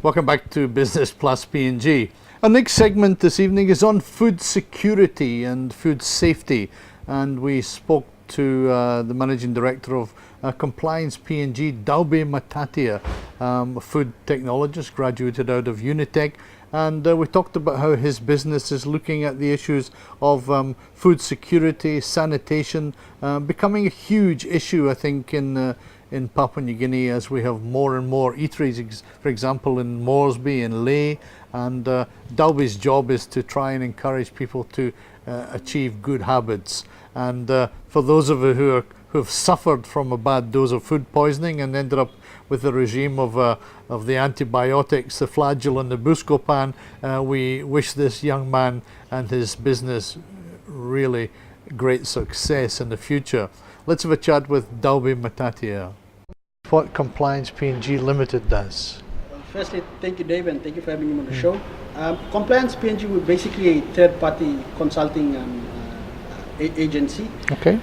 Welcome back to Business Plus PNG. Our next segment this evening is on food security and food safety, and we spoke to the Managing Director of Compliance PNG, Daube Matatia, a food technologist, graduated out of Unitec, and we talked about how his business is looking at the issues of food security, sanitation, becoming a huge issue, I think, in Papua New Guinea, as we have more and more eateries, for example, in Moresby and Leh, and Daube's job is to try and encourage people to achieve good habits. And for those of you who have suffered from a bad dose of food poisoning and ended up with the regime of the antibiotics, the Flagyl and the Buscopan, we wish this young man and his business really great success in the future. Let's have a chat with Daube Matatia. What Compliance PNG Limited does. Firstly, thank you, Dave, and thank you for having me on the show. Compliance PNG, we're basically a third-party consulting agency. Okay.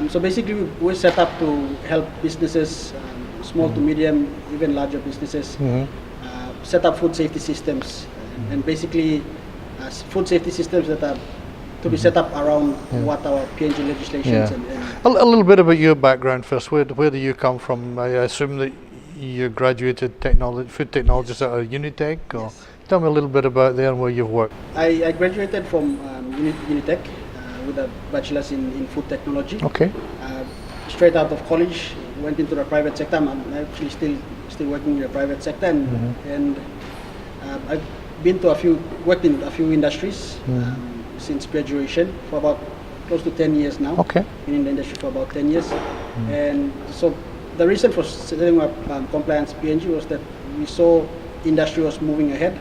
So basically, we're set up to help businesses, small to medium, even larger businesses, set up food safety systems, and basically food safety systems that are to be set up around what our PNG legislations and a little bit about your background first. Where do you come from? I assume that you graduated food technologist at Unitec, or tell me a little bit about there and where you've worked. I graduated from Unitec with a bachelor's in food technology. Okay. Straight out of college, went into the private sector. I'm actually still working in the private sector, and I've been to worked in a few industries since graduation for about close to 10 years now. Okay. Been in the industry for about 10 years, and so the reason for setting up Compliance PNG was that we saw industry was moving ahead,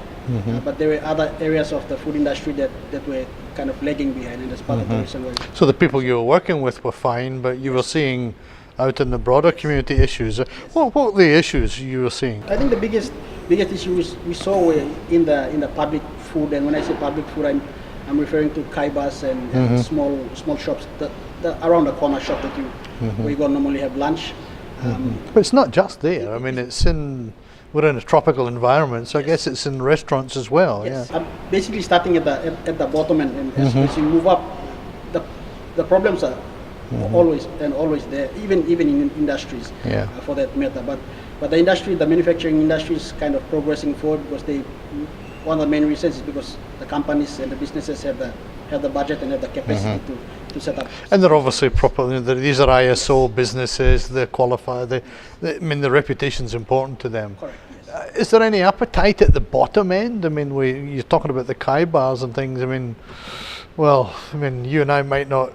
but there were other areas of the food industry that were kind of lagging behind, and that's part of the reason why. So the people you were working with were fine, but you were seeing out in the broader community issues. What were the issues you were seeing? I think the biggest issues we saw were in the public food, and when I say public food, I'm referring to kaibas and small shops around the corner shop that where you go normally have lunch. But it's not just there. I mean, we're in a tropical environment, so I guess it's in restaurants as well. Yes. Yeah. I'm basically starting at the bottom, and as you move up, the problems are always there, even in industries, for that matter. But the manufacturing industry is kind of progressing forward because one of the main reasons is because the companies and the businesses have the budget and have the capacity to set up. And they're obviously proper. These are ISO businesses. They're qualified. I mean, the reputation's important to them. Correct. Yes. Is there any appetite at the bottom end? I mean, you're talking about the kai bars and things. I mean, you and I might not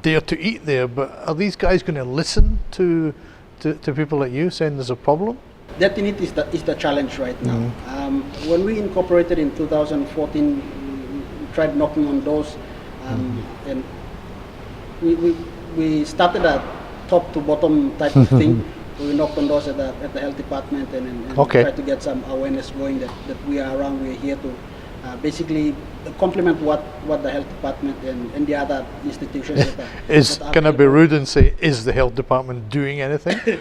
dare to eat there, but are these guys going to listen to people like you saying there's a problem? That in it is the challenge right now. When we incorporated in 2014, we tried knocking on doors, and we started a top to bottom type of thing. We knocked on doors at the health department and tried to get some awareness going that we are around. We are here to basically complement what the health department and the other institutions Can I be rude and say, is the health department doing anything?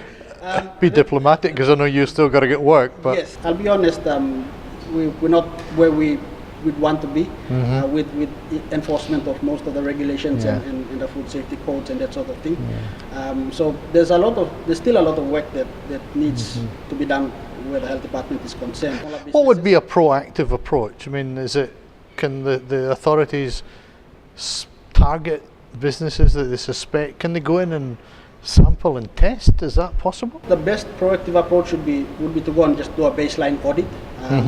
Be diplomatic, because I know you still got to get work. But yes, I'll be honest. We're not where we would want to be with enforcement of most of the regulations and the food safety codes and that sort of thing. So there's still a lot of work that needs to be done where the health department is concerned. What would be a proactive approach? I mean, can the authorities target businesses that they suspect? Can they go in and sample and test? Is that possible? The best proactive approach would be to go and just do a baseline audit,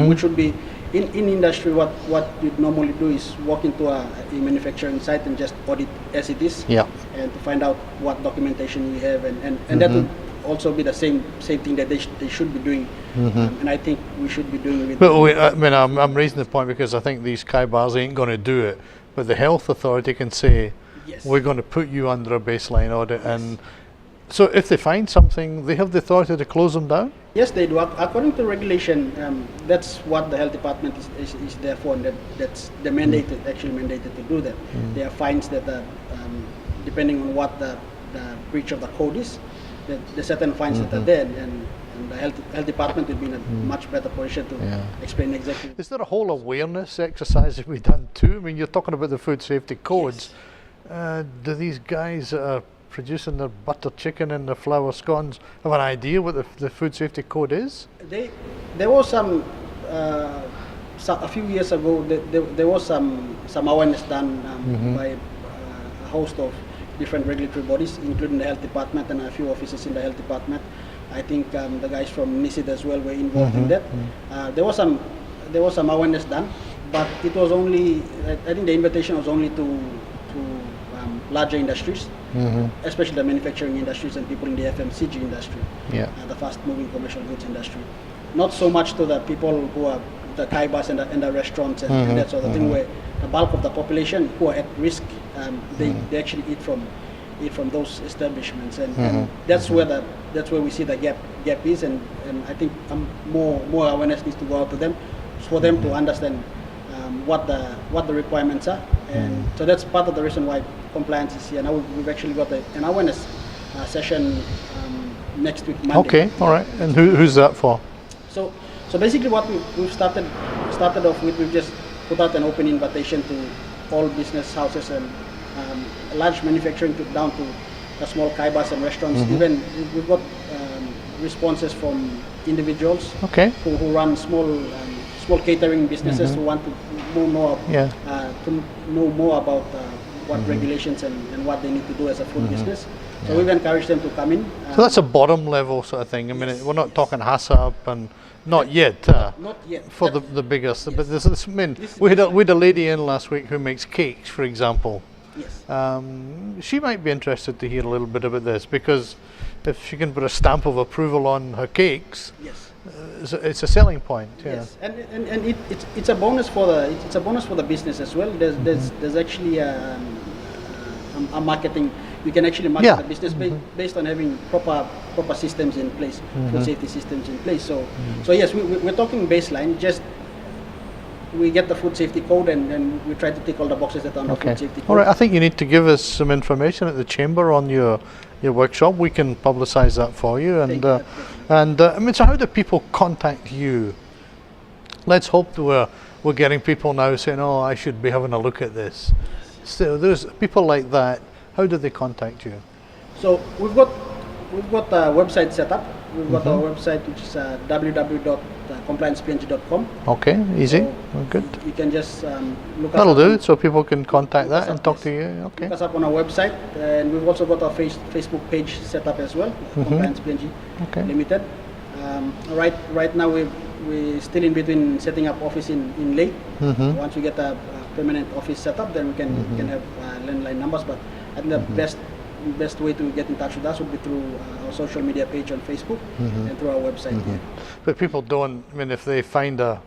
which would be in industry. What you'd normally do is walk into a manufacturing site and just audit as it is, and to find out what documentation we have, and that would also be the same thing that they should be doing, and I think we should be doing it. But I'm raising the point because I think these kai bars ain't going to do it, but the health authority can say, we're going to put you under a baseline audit, and so if they find something, they have the authority to close them down? Yes, they do. According to regulation, that's what the health department is there for, and that's actually mandated to do that. There are fines that are, depending on what the breach of the code is, the certain fines that are there, and and the health department will be in a much better position to explain exactly. Is there a whole awareness exercise that we've done too? I mean, you're talking about the food safety codes. Yes. Do these guys that are producing their butter chicken and their flour scones have an idea what the food safety code is? There was some a few years ago. There was some awareness done by a host of different regulatory bodies, including the health department and a few officers in the health department. I think the guys from NICID as well were involved in that. There was some awareness done, but it was only, I think the invitation was only to larger industries, especially the manufacturing industries and people in the FMCG industry, the fast-moving commercial goods industry. Not so much to the people who are the kaibas and the restaurants and that sort of thing, where the bulk of the population who are at risk, they actually eat from those establishments, and that's where we see the gap is, and I think more awareness needs to go out to them, for them to understand what the requirements are, and so that's part of the reason why compliance is here. Now we've actually got an awareness session next week, Monday. Okay, all right. And who's that for? So basically what we've started off with, we've just put out an open invitation to all business houses and large manufacturing down to the small kaibas and restaurants. Even we've got responses from individuals who run small catering businesses who want to know more about what regulations and what they need to do as a food business. So we've encouraged them to come in. So that's a bottom level sort of thing. I mean, we're not talking HACCP and not yet. Not yet. For the biggest, but this, I mean, we had a lady in last week who makes cakes, for example. Yes. She might be interested to hear a little bit about this, because if she can put a stamp of approval on her cakes, it's a selling point. Yes, and it's a bonus for the business as well. There's actually a marketing. You can actually market the business based on having proper systems in place, food safety systems in place. So yes, we're talking baseline. Just we get the food safety code, and we try to tick all the boxes that are on the food safety code. All right, I think you need to give us some information at the chamber on your workshop. We can publicise that for you. And I mean, so how do people contact you? Let's hope that we're getting people now saying, "Oh, I should be having a look at this." So there's people like that. How do they contact you? So we've got a website set up. We've got our website, which is www.compliancepng.com. Okay, easy. So good. You can just look That'll us do, up. so people can contact that and talk to you. Okay. Look us up on our website, and we've also got our Facebook page set up as well, Compliance PNG Limited. Right now we're still in between setting up office in Ley. Once we get a permanent office set up, then we can have landline numbers. But I think the best way to get in touch with us would be through our social media page on Facebook and through our website. But people don't. I mean, if they find a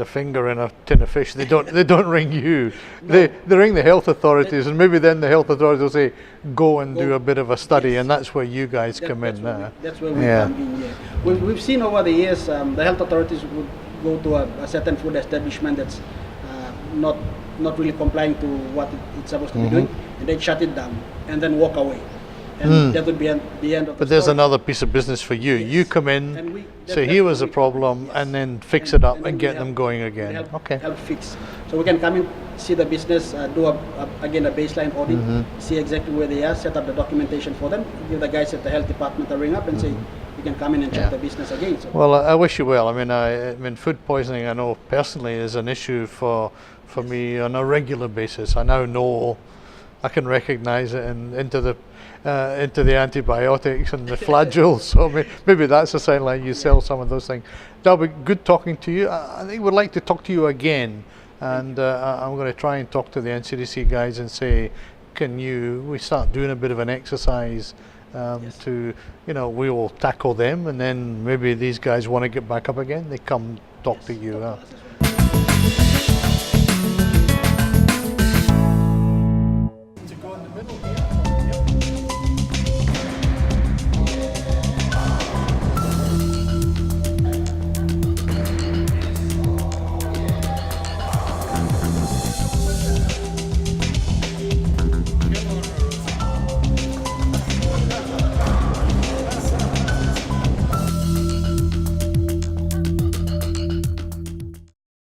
finger in a tin of fish, they don't ring you. No. They ring the health authorities, and maybe then the health authorities will say, go and do a bit of a study, and that's where you guys come in. That's where we come in. Yeah. We've seen over the years the health authorities would go to a certain food establishment that's not really complying to what it's supposed to be doing, and then shut it down and then walk away. And that would be the end of the But there's story. another piece of business for you. You come in, say here was a problem, and then fix it up and get them going again. Help fix. So we can come in, see the business, do a baseline audit, see exactly where they are, set up the documentation for them, give the guys at the health department a ring up and say, you can come in and check the business again. So. Well, I wish you well. I mean, food poisoning, I know personally, is an issue for me on a regular basis. I now know, I can recognize it into the antibiotics and the flagellates. So maybe that's a sign like you sell some of those things. Daube, good talking to you. I think we'd like to talk to you again, and I'm going to try and talk to the NCDC guys and say, we start doing a bit of an exercise to, we will tackle them, and then maybe these guys want to get back up again, they come talk to you.